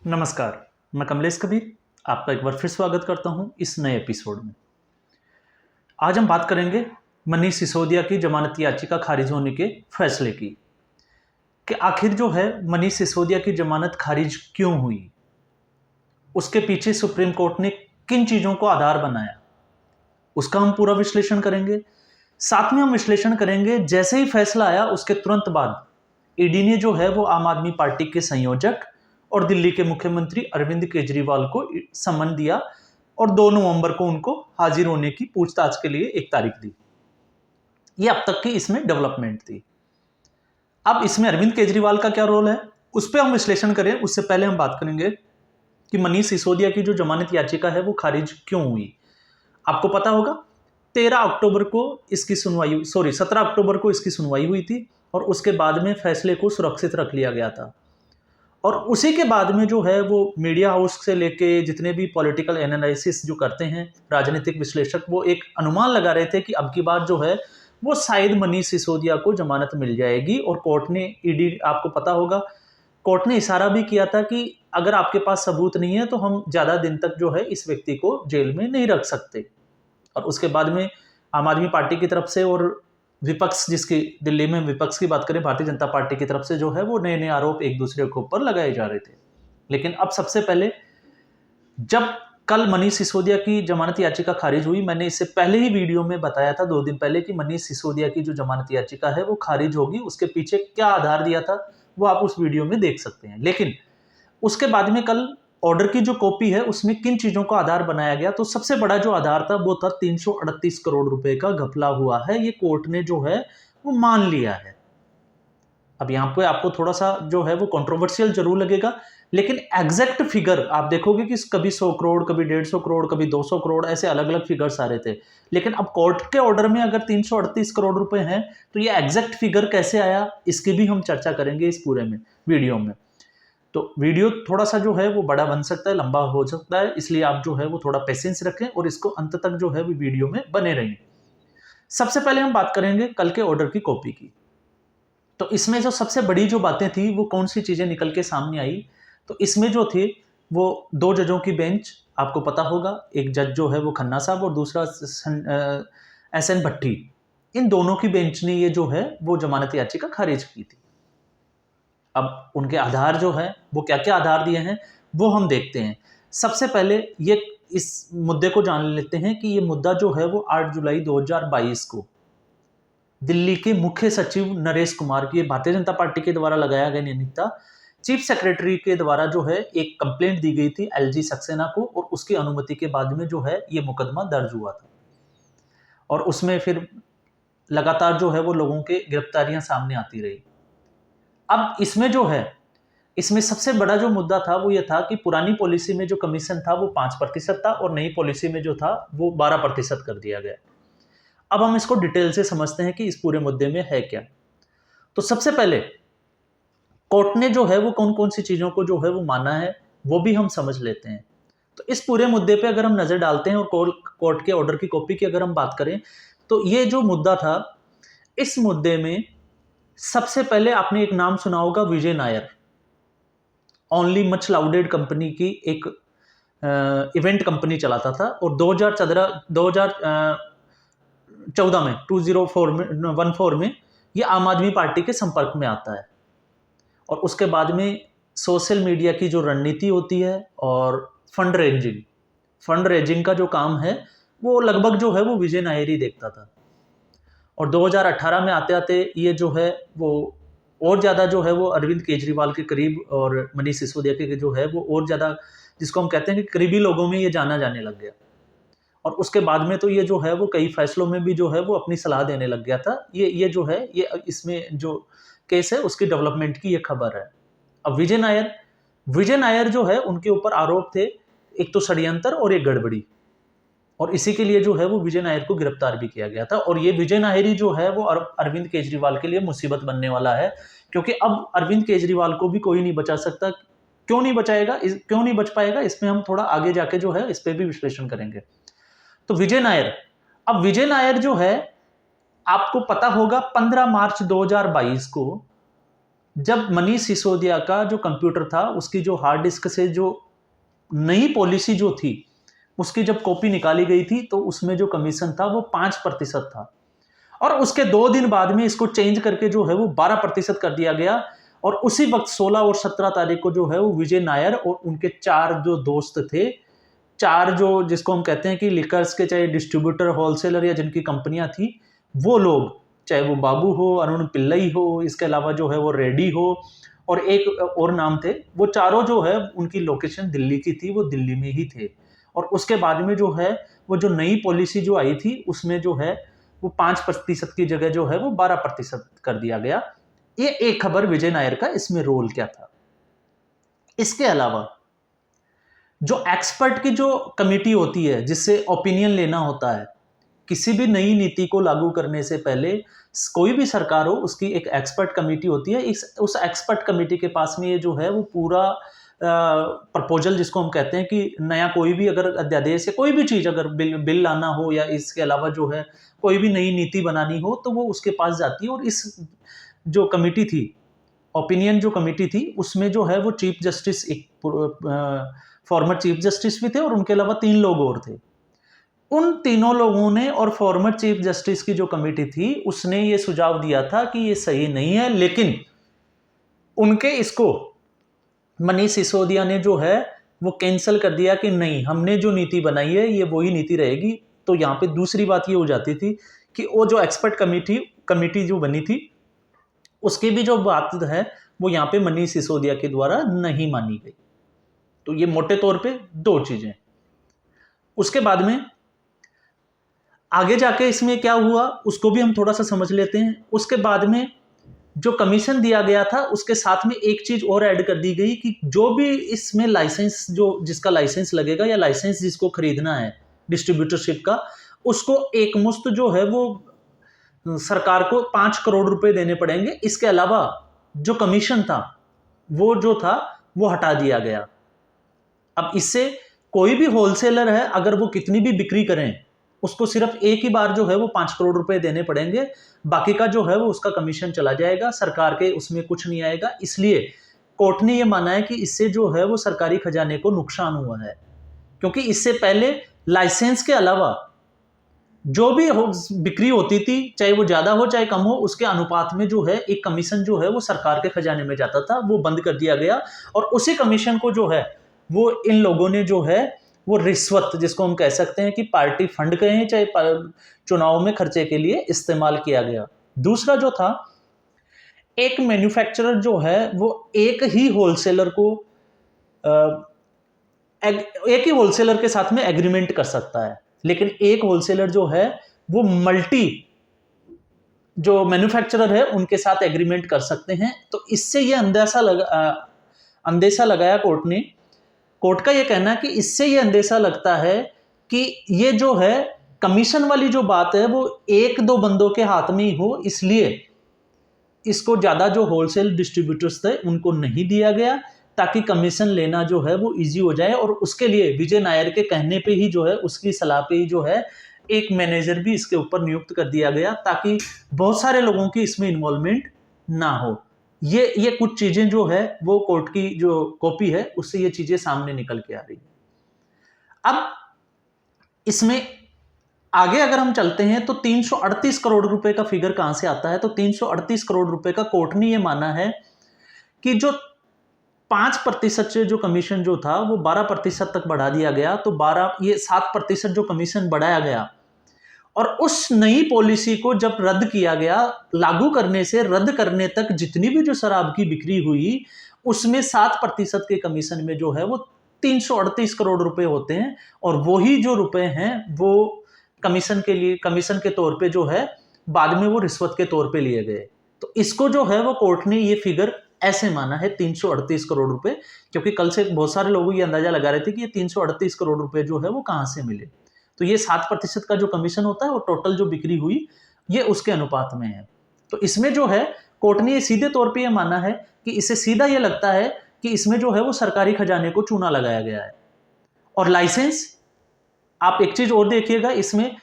नमस्कार, मैं कमलेश कबीर आपका एक बार फिर स्वागत करता हूं इस नए एपिसोड में। आज हम बात करेंगे मनीष सिसोदिया की जमानत याचिका खारिज होने के फैसले की कि आखिर जो है मनीष सिसोदिया की जमानत खारिज क्यों हुई, उसके पीछे सुप्रीम कोर्ट ने किन चीज़ों को आधार बनाया, उसका हम पूरा विश्लेषण करेंगे। साथ में हम विश्लेषण करेंगे जैसे ही फैसला आया उसके तुरंत बाद ईडी ने जो है वो आम आदमी पार्टी के संयोजक और दिल्ली के मुख्यमंत्री अरविंद केजरीवाल को समन दिया और 2 नवंबर को उनको हाजिर होने की पूछताछ के लिए एक तारीख दी। ये अब तक की इसमें डेवलपमेंट थी। अब इसमें अरविंद केजरीवाल का क्या रोल है उस पर हम विश्लेषण करें उससे पहले हम बात करेंगे कि मनीष सिसोदिया की जो जमानत याचिका है वो खारिज क्यों हुई। आपको पता होगा 17 अक्टूबर को इसकी सुनवाई हुई थी और उसके बाद में फैसले को सुरक्षित रख लिया गया था। और उसी के बाद में जो है वो मीडिया हाउस से लेके जितने भी पॉलिटिकल एनालिसिस जो करते हैं राजनीतिक विश्लेषक, वो एक अनुमान लगा रहे थे कि अब की बार जो है वो शायद मनीष सिसोदिया को जमानत मिल जाएगी। और कोर्ट ने ईडी, आपको पता होगा, कोर्ट ने इशारा भी किया था कि अगर आपके पास सबूत नहीं है तो हम ज़्यादा दिन तक जो है इस व्यक्ति को जेल में नहीं रख सकते। और उसके बाद में आम आदमी पार्टी की तरफ से और विपक्ष, जिसकी दिल्ली में विपक्ष की बात करें भारतीय जनता पार्टी की तरफ से जो है वो नए नए आरोप एक दूसरे के ऊपर लगाए जा रहे थे। लेकिन अब सबसे पहले, जब कल मनीष सिसोदिया की जमानत याचिका खारिज हुई, मैंने इससे पहले ही वीडियो में बताया था 2 दिन पहले कि मनीष सिसोदिया की जो जमानत याचिका है वो खारिज होगी। उसके पीछे क्या आधार दिया था वो आप उस वीडियो में देख सकते हैं। लेकिन उसके बाद में कल ऑर्डर की जो कॉपी है उसमें किन चीजों को आधार बनाया गया, तो सबसे बड़ा जो आधार था वो था 338 करोड़ रुपए का घपला हुआ है। ये कोर्ट ने जो है वो मान लिया है। अब यहाँ पे आपको थोड़ा सा जो है वो कंट्रोवर्शियल जरूर लगेगा, लेकिन एग्जैक्ट फिगर आप देखोगे कि कभी 100 करोड़, कभी 150 करोड़, कभी 200 करोड़, ऐसे अलग अलग फिगर्स आ रहे थे। लेकिन अब कोर्ट के ऑर्डर में अगर 338 करोड़ रुपए हैं तो ये एग्जैक्ट फिगर कैसे आया इसकी भी हम चर्चा करेंगे इस पूरे में वीडियो में। तो वीडियो थोड़ा सा जो है वो बड़ा बन सकता है, लंबा हो सकता है, इसलिए आप जो है वो थोड़ा पेशेंस रखें और इसको अंत तक जो है वो वीडियो में बने रहें। सबसे पहले हम बात करेंगे कल के ऑर्डर की कॉपी की। तो इसमें जो सबसे बड़ी जो बातें थी वो कौन सी चीजें निकल के सामने आई, तो इसमें जो थे वो 2 जजों की बेंच, आपको पता होगा एक जज जो है वो खन्ना साहब और दूसरा एस एन भट्टी, इन दोनों की बेंच ने ये जो है वो जमानत याचिका खारिज की थी। अब उनके आधार जो है वो क्या क्या आधार दिए हैं वो हम देखते हैं। सबसे पहले ये इस मुद्दे को जान लेते हैं कि ये मुद्दा जो है वो 8 जुलाई 2022 को दिल्ली के मुख्य सचिव नरेश कुमार की, भारतीय जनता पार्टी के द्वारा लगाया गया नियमित था, चीफ सेक्रेटरी के द्वारा जो है एक कंप्लेंट दी गई थी एलजी सक्सेना को और उसकी अनुमति के बाद में जो है ये मुकदमा दर्ज हुआ था। और उसमें फिर लगातार जो है वो लोगों के गिरफ्तारियां सामने आती रही। अब इसमें जो है, इसमें सबसे बड़ा जो मुद्दा था वो ये था कि पुरानी पॉलिसी में जो कमीशन था वो 5% था और नई पॉलिसी में जो था वो 12% कर दिया गया। अब हम इसको डिटेल से समझते हैं कि इस पूरे मुद्दे में है क्या। तो सबसे पहले कोर्ट ने जो है वो कौन कौन सी चीजों को जो है वो माना है वो भी हम समझ लेते हैं। तो इस पूरे मुद्दे पे अगर हम नजर डालते हैं और कोर्ट के ऑर्डर की कॉपी की अगर हम बात करें तो ये जो मुद्दा था, इस मुद्दे में सबसे पहले आपने एक नाम सुना होगा, विजय नायर, ओनली मच लाउडेड कंपनी की एक इवेंट कंपनी चलाता था और 2014 में 2014 में ये आम आदमी पार्टी के संपर्क में आता है। और उसके बाद में सोशल मीडिया की जो रणनीति होती है और फंड रेजिंग का जो काम है वो लगभग जो है वो विजय नायर ही देखता था। और 2018 में आते आते ये जो है वो और ज़्यादा जो है वो अरविंद केजरीवाल के करीब और मनीष सिसोदिया के जो है वो और ज़्यादा, जिसको हम कहते हैं कि करीबी लोगों में ये जाना जाने लग गया। और उसके बाद में तो ये जो है वो कई फैसलों में भी जो है वो अपनी सलाह देने लग गया था। ये जो है ये इसमें जो केस है उसकी डेवलपमेंट की ये खबर है। अब विजय नायर जो है उनके ऊपर आरोप थे, एक तो षड्यंत्र और एक गड़बड़ी, और इसी के लिए जो है वो विजय नायर को गिरफ्तार भी किया गया था। और ये विजय नायर ही जो है वो अरविंद केजरीवाल के लिए मुसीबत बनने वाला है, क्योंकि अब अरविंद केजरीवाल को भी कोई नहीं बचा सकता। क्यों नहीं बचाएगा, क्यों नहीं बच पाएगा, इसमें हम थोड़ा आगे जाके जो है इस पे भी विश्लेषण करेंगे। तो विजय नायर, अब विजय नायर जो है आपको पता होगा 15 मार्च 2022 को जब मनीष सिसोदिया का जो कंप्यूटर था उसकी जो हार्ड डिस्क से जो नई पॉलिसी जो थी उसकी जब कॉपी निकाली गई थी तो उसमें जो कमीशन था वो 5% था, और उसके 2 दिन बाद में इसको चेंज करके जो है वो 12% कर दिया गया। और उसी वक्त 16 और 17 तारीख को जो है वो विजय नायर और उनके 4 जो दोस्त थे, 4 जो जिसको हम कहते हैं कि लिकर्स के, चाहे डिस्ट्रीब्यूटर, होलसेलर या जिनकी कंपनियां थी, वो लोग, चाहे वो बाबू हो, अरुण पिल्लई हो, इसके अलावा जो है वो रेड्डी हो, और एक और नाम थे, वो चारों जो है उनकी लोकेशन दिल्ली की थी, वो दिल्ली में ही थे। और उसके बाद में जो है वो जो नई पॉलिसी जो आई थी उसमें जो है वो 5% की जगह जो है वो 12% कर दिया गया। ये एक खबर विजय नायर का, इसमें रोल क्या था। इसके अलावा जो एक्सपर्ट की जो कमेटी होती है जिससे ओपिनियन लेना होता है, किसी भी नई नीति को लागू करने से पहले कोई भी सरकार हो उसकी एक एक्सपर्ट कमेटी होती है। उस एक्सपर्ट कमेटी के पास में ये जो है वो पूरा प्रपोजल, जिसको हम कहते हैं कि नया कोई भी अगर अध्यादेश या कोई भी चीज़ अगर बिल लाना हो या इसके अलावा जो है कोई भी नई नीति बनानी हो तो वो उसके पास जाती है। और इस जो कमेटी थी, ओपिनियन जो कमेटी थी, उसमें जो है वो चीफ जस्टिस, एक फॉर्मर चीफ जस्टिस भी थे और उनके अलावा 3 लोग और थे। उन तीनों लोगों ने और फॉर्मर चीफ जस्टिस की जो कमेटी थी उसने ये सुझाव दिया था कि ये सही नहीं है, लेकिन उनके इसको मनीष सिसोदिया ने जो है वो कैंसिल कर दिया कि नहीं, हमने जो नीति बनाई है ये वही नीति रहेगी। तो यहाँ पे दूसरी बात ये हो जाती थी कि वो जो एक्सपर्ट कमेटी जो बनी थी उसकी भी जो बात है वो यहाँ पे मनीष सिसोदिया के द्वारा नहीं मानी गई। तो ये मोटे तौर पे 2 चीजें। उसके बाद में आगे जाके इसमें क्या हुआ उसको भी हम थोड़ा सा समझ लेते हैं। उसके बाद में जो कमीशन दिया गया था उसके साथ में एक चीज और ऐड कर दी गई कि जो भी इसमें लाइसेंस, जो जिसका लाइसेंस लगेगा या लाइसेंस जिसको खरीदना है डिस्ट्रीब्यूटरशिप का, उसको एक मुश्त जो है वो सरकार को 5 करोड़ रुपए देने पड़ेंगे। इसके अलावा जो कमीशन था वो जो था वो हटा दिया गया। अब इससे कोई भी होलसेलर है अगर वो कितनी भी बिक्री करें उसको सिर्फ एक ही बार जो है वो 5 करोड़ रुपए देने पड़ेंगे, बाकी का जो है वो उसका कमीशन चला जाएगा, सरकार के उसमें कुछ नहीं आएगा। इसलिए कोर्ट ने ये माना है कि इससे जो है वो सरकारी खजाने को नुकसान हुआ है, क्योंकि इससे पहले लाइसेंस के अलावा जो भी बिक्री होती थी, चाहे वो ज्यादा हो चाहे कम हो, उसके अनुपात में जो है एक कमीशन जो है वो सरकार के खजाने में जाता था, वो बंद कर दिया गया। और उसी कमीशन को जो है वो इन लोगों ने जो है वो रिश्वत, जिसको हम कह सकते हैं कि पार्टी फंड कहें चाहे चुनाव में खर्चे के लिए इस्तेमाल किया गया। दूसरा जो था, एक मैन्युफैक्चरर जो है वो एक ही होलसेलर के साथ में एग्रीमेंट कर सकता है, लेकिन एक होलसेलर जो है वो मल्टी जो मैन्युफैक्चरर है उनके साथ एग्रीमेंट कर सकते हैं। तो इससे ये अंदेशा लगाया कोर्ट ने। कोर्ट का ये कहना है कि इससे ये अंदेशा लगता है कि ये जो है कमीशन वाली जो बात है वो 1-2 बंदों के हाथ में ही हो, इसलिए इसको ज्यादा जो होलसेल डिस्ट्रीब्यूटर्स थे उनको नहीं दिया गया, ताकि कमीशन लेना जो है वो इजी हो जाए। और उसके लिए विजय नायर के कहने पे ही जो है, उसकी सलाह पे ही जो है एक मैनेजर भी इसके ऊपर नियुक्त कर दिया गया, ताकि बहुत सारे लोगों की इसमें इन्वॉल्वमेंट ना हो। ये कुछ चीजें जो है वो कोर्ट की जो कॉपी है उससे ये चीजें सामने निकल के आ रही है। अब इसमें आगे अगर हम चलते हैं तो 338 करोड़ रुपए का फिगर कहां से आता है, तो 338 करोड़ रुपए का कोर्ट ने ये माना है कि जो 5% से जो कमीशन जो था वो 12% तक बढ़ा दिया गया, तो 7% जो कमीशन बढ़ाया गया। और उस नई पॉलिसी को जब रद्द किया गया, लागू करने से रद्द करने तक जितनी भी जो शराब की बिक्री हुई उसमें 7% के कमीशन में जो है वो 338 करोड़ रुपए होते हैं, और वही जो रुपए हैं वो कमीशन के तौर पे जो है बाद में वो रिश्वत के तौर पे लिए गए। तो इसको जो है वो कोर्ट ने ये फिगर ऐसे माना है 338 करोड़ रुपए, क्योंकि कल से बहुत सारे लोग ये अंदाजा लगा रहे थे कि ये 338 करोड़ रुपए जो है वो कहां से मिले। तो ये 7% का जो कमीशन होता है वो टोटल जो बिक्री हुई ये उसके अनुपात में है। तो इसमें जो है कोर्ट ने ये सीधे तौर पे ये माना है कि इससे सीधा ये लगता है कि इसमें जो है वो सरकारी खजाने को चूना लगाया गया है। और लाइसेंस, आप एक चीज और देखिएगा, इसमें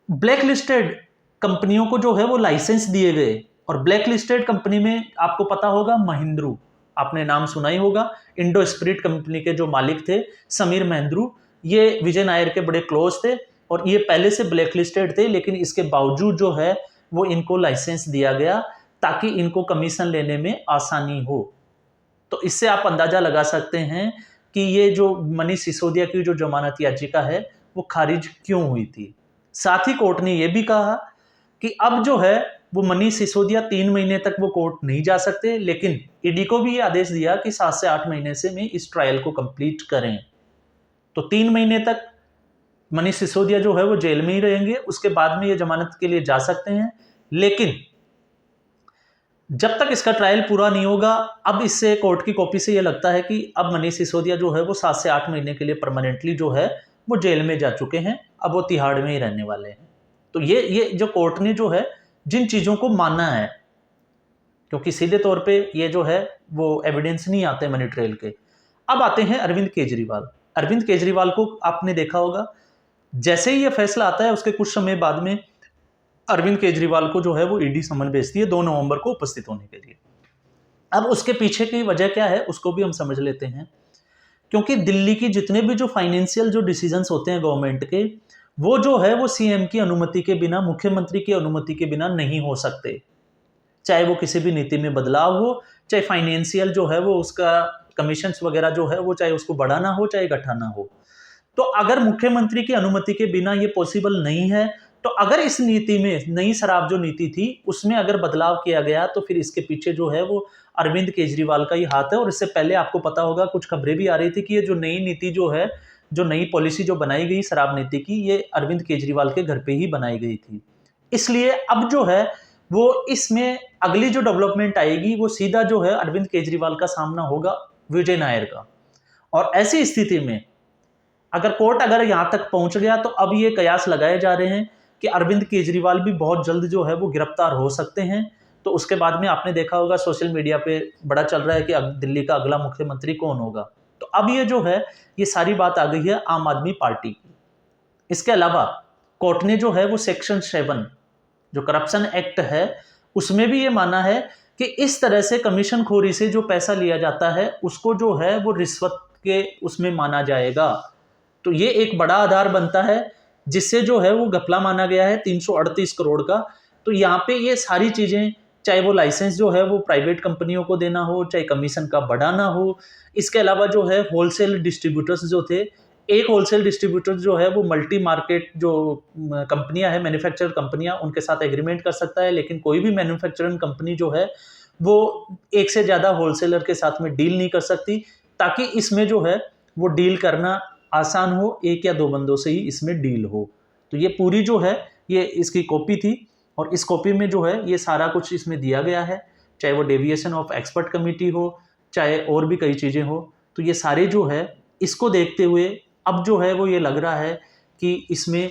ब्लैक लिस्टेड कंपनियों को जो है वो लाइसेंस दिए गए, और ब्लैक लिस्टेड कंपनी में आपको पता होगा महिंद्रू, आपने नाम सुना ही होगा। इंडो स्पिरिट कंपनी के जो मालिक थे समीर महिंद्रू, ये विजय नायर के बड़े क्लोज थे और ये पहले से ब्लैक लिस्टेड थे, लेकिन इसके बावजूद जो है वो इनको लाइसेंस दिया गया ताकि इनको कमीशन लेने में आसानी हो। तो इससे आप अंदाजा लगा सकते हैं कि ये जो मनीष सिसोदिया की जो जमानत याचिका है वो खारिज क्यों हुई थी। साथ ही कोर्ट ने यह भी कहा कि अब जो है वो मनीष सिसोदिया 3 महीने तक वो कोर्ट नहीं जा सकते, लेकिन ईडी को भी ये आदेश दिया कि 7 से 8 महीने से में इस ट्रायल को कंप्लीट करें। तो 3 महीने तक मनीष सिसोदिया जो है वो जेल में ही रहेंगे, उसके बाद में ये जमानत के लिए जा सकते हैं। लेकिन जब तक इसका ट्रायल पूरा नहीं होगा, अब इससे कोर्ट की कॉपी से ये लगता है कि अब मनीष सिसोदिया जो है वो 7 से 8 महीने के लिए परमानेंटली जो है वो जेल में जा चुके हैं, अब वो तिहाड़ में ही रहने वाले हैं। तो ये जो कोर्ट ने जो है जिन चीज़ों को माना है, क्योंकि सीधे तौर पे ये जो है वो एविडेंस नहीं आते मनी ट्रेल के। अब आते हैं अरविंद केजरीवाल। अरविंद केजरीवाल को आपने देखा होगा, जैसे ही ये फैसला आता है उसके कुछ समय बाद में अरविंद केजरीवाल को जो है वो ईडी समन भेजती है 2 नवंबर को उपस्थित होने के लिए। अब उसके पीछे की वजह क्या है उसको भी हम समझ लेते हैं। क्योंकि दिल्ली की जितने भी जो फाइनेंशियल जो डिसीजंस होते हैं गवर्नमेंट के, वो जो है वो सीएम की अनुमति के बिना, मुख्यमंत्री की अनुमति के बिना नहीं हो सकते। चाहे वो किसी भी नीति में बदलाव हो, चाहे फाइनेंशियल जो है वो उसका कमीशंस वगैरह जो है वो चाहे उसको बढ़ाना हो चाहे घटाना हो। तो अगर मुख्यमंत्री की अनुमति के बिना ये पॉसिबल नहीं है, तो अगर इस नीति में नई शराब जो नीति थी उसमें अगर बदलाव किया गया तो फिर इसके पीछे जो है वो अरविंद केजरीवाल का ही हाथ है। और इससे पहले आपको पता होगा कुछ खबरें भी आ रही थी कि ये जो नई नीति जो है, जो नई पॉलिसी जो बनाई गई शराब नीति की, ये अरविंद केजरीवाल के घर पे ही बनाई गई थी। इसलिए अब जो है वो इसमें अगली जो डेवलपमेंट आएगी वो सीधा जो है अरविंद केजरीवाल का सामना होगा विजय नायर का। और ऐसी स्थिति में अगर कोर्ट अगर यहाँ तक पहुंच गया तो अब ये कयास लगाए जा रहे हैं कि अरविंद केजरीवाल भी बहुत जल्द जो है वो गिरफ्तार हो सकते हैं। तो उसके बाद में आपने देखा होगा सोशल मीडिया पे बड़ा चल रहा है कि दिल्ली का अगला मुख्यमंत्री कौन होगा। तो अब ये जो है ये सारी बात आ गई है आम आदमी पार्टी की। इसके अलावा कोर्ट ने जो है वो सेक्शन 7 जो करप्शन एक्ट है उसमें भी ये माना है कि इस तरह से कमीशन खोरी से जो पैसा लिया जाता है उसको जो है वो रिश्वत के उसमें माना जाएगा। तो ये एक बड़ा आधार बनता है जिससे जो है वो घपला माना गया है 338 करोड़ का। तो यहाँ पे ये सारी चीज़ें, चाहे वो लाइसेंस जो है वो प्राइवेट कंपनियों को देना हो, चाहे कमीशन का बढ़ाना हो, इसके अलावा जो है होलसेल डिस्ट्रीब्यूटर्स जो थे, एक होलसेल डिस्ट्रीब्यूटर जो है वो मल्टी मार्केट जो कंपनियां हैं, मैन्युफैक्चर कंपनियां, उनके साथ एग्रीमेंट कर सकता है। लेकिन कोई भी मैन्युफैक्चरिंग कंपनी जो है वो एक से ज़्यादा होलसेलर के साथ में डील नहीं कर सकती, ताकि इसमें जो है वो डील करना आसान हो, 1 या 2 बंदों से ही इसमें डील हो। तो ये पूरी जो है ये इसकी कॉपी थी और इस कॉपी में जो है ये सारा कुछ इसमें दिया गया है, चाहे वो डेविएशन ऑफ एक्सपर्ट कमेटी हो, चाहे और भी कई चीज़ें हो। तो ये सारे जो है इसको देखते हुए अब जो है वो ये लग रहा है कि इसमें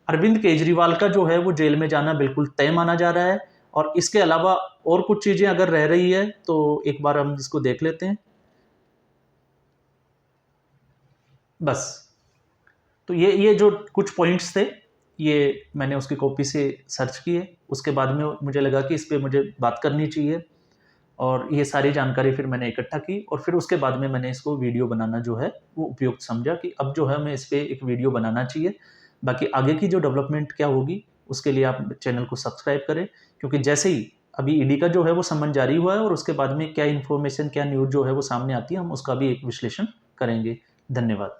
अरविंद केजरीवाल का जो है वो जेल में जाना बिल्कुल तय माना जा रहा है। और इसके अलावा और कुछ चीज़ें अगर रह रही है तो एक बार हम इसको देख लेते हैं। बस तो ये जो कुछ पॉइंट्स थे ये मैंने उसकी कॉपी से सर्च किए, उसके बाद में मुझे लगा कि इस पर मुझे बात करनी चाहिए और ये सारी जानकारी फिर मैंने इकट्ठा की और फिर उसके बाद में मैंने इसको वीडियो बनाना जो है वो उपयुक्त समझा कि अब जो है हमें इस पर एक वीडियो बनाना चाहिए। बाकी आगे की जो डेवलपमेंट क्या होगी उसके लिए आप चैनल को सब्सक्राइब करें, क्योंकि जैसे ही अभी ईडी का जो है वो समन जारी हुआ है और उसके बाद में क्या इन्फॉर्मेशन, क्या न्यूज़ जो है वो सामने आती है, हम उसका भी एक विश्लेषण करेंगे। धन्यवाद।